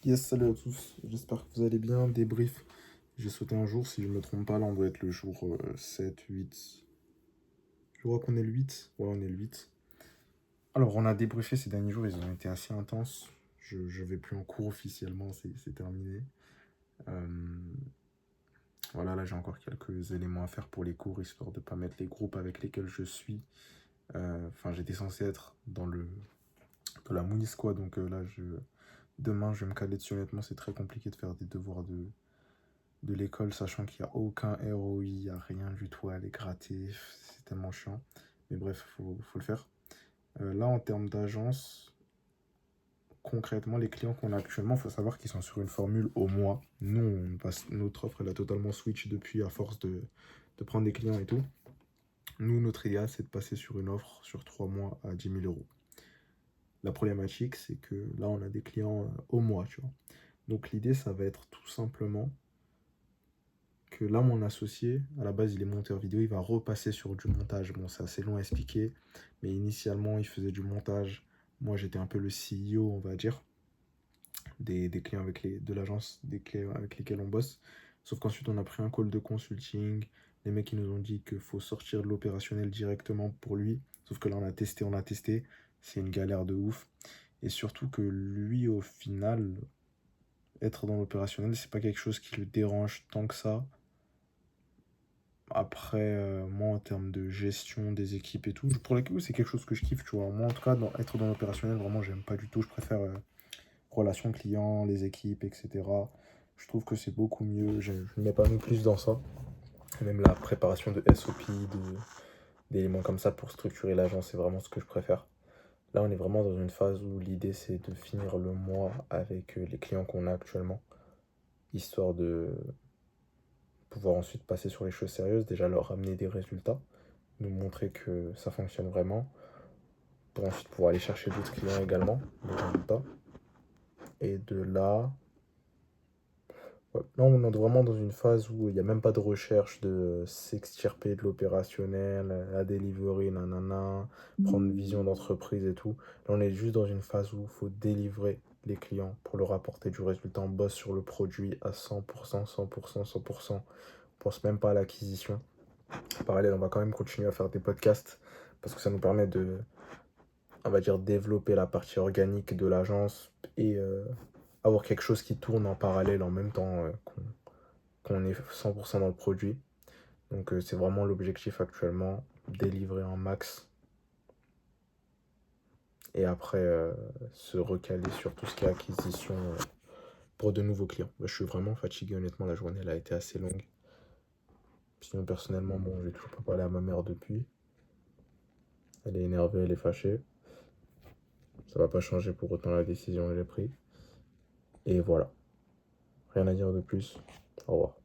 Yes, salut à tous, j'espère que vous allez bien. Débrief, j'ai sauté un jour, si je ne me trompe pas, là on doit être le jour 7, 8. Je crois qu'on est le 8. Ouais, on est le 8. Alors, on a débriefé ces derniers jours, ils ont été assez intenses. Je vais plus en cours officiellement, c'est terminé. Euh, voilà, là j'ai encore quelques éléments à faire pour les cours, histoire de ne pas mettre les groupes avec lesquels je suis. Enfin, j'étais censé être dans la Mounis, quoi, donc demain je vais me caler dessus. Honnêtement, c'est très compliqué de faire des devoirs de l'école, sachant qu'il n'y a aucun ROI, il n'y a rien du tout à aller gratter. C'est tellement chiant. Mais bref, faut le faire. Là, en termes d'agence, concrètement, les clients qu'on a actuellement, il faut savoir qu'ils sont sur une formule au mois. Nous, notre offre, elle a totalement switch depuis, à force de prendre des clients et tout. Nous, notre idéal, c'est de passer sur une offre sur 3 mois à 10 000 euros. La problématique, c'est que là, on a des clients au mois, tu vois. Donc l'idée, ça va être tout simplement que là, mon associé, à la base, il est monteur vidéo, il va repasser sur du montage. Bon, c'est assez long à expliquer, mais initialement, il faisait du montage. Moi, j'étais un peu le CEO, on va dire, des clients de l'agence, des clients avec lesquels on bosse. Sauf qu'ensuite, on a pris un call de consulting. Les mecs, ils nous ont dit qu'il faut sortir de l'opérationnel directement pour lui. Sauf que là, on a testé. C'est une galère de ouf. Et surtout que lui, au final, être dans l'opérationnel, c'est pas quelque chose qui le dérange tant que ça. Après, moi, en termes de gestion des équipes et tout, pour le coup, c'est quelque chose que je kiffe, tu vois. Moi, en tout cas, être dans l'opérationnel, vraiment, j'aime pas du tout. Je préfère relations clients, les équipes, etc. Je trouve que c'est beaucoup mieux. Je m'épanouis plus dans ça. Même la préparation de SOP, d'éléments comme ça pour structurer l'agence, c'est vraiment ce que je préfère. Là, on est vraiment dans une phase où l'idée, c'est de finir le mois avec les clients qu'on a actuellement, histoire de pouvoir ensuite passer sur les choses sérieuses, déjà leur amener des résultats, nous montrer que ça fonctionne vraiment, pour ensuite pouvoir aller chercher d'autres clients également, des résultats. Et de là, ouais, là on est vraiment dans une phase où il n'y a même pas de recherche de s'extirper de l'opérationnel, la delivery, nanana, prendre une vision d'entreprise et tout. Là on est juste dans une phase où il faut délivrer les clients pour leur apporter du résultat. On bosse sur le produit à 100%, 100%, 100%. On pense même pas à l'acquisition. En parallèle, on va quand même continuer à faire des podcasts parce que ça nous permet de, on va dire, développer la partie organique de l'agence et avoir quelque chose qui tourne en parallèle en même temps qu'on est 100% dans le produit. Donc c'est vraiment l'objectif actuellement, délivrer un max et après se recaler sur tout ce qui est acquisition pour de nouveaux clients. Bah, je suis vraiment fatigué, honnêtement, la journée elle a été assez longue. Sinon personnellement, bon, j'ai toujours pas parlé à ma mère depuis. Elle est énervée, elle est fâchée. Ça va pas changer pour autant la décision que j'ai prise. Et voilà. Rien à dire de plus. Au revoir.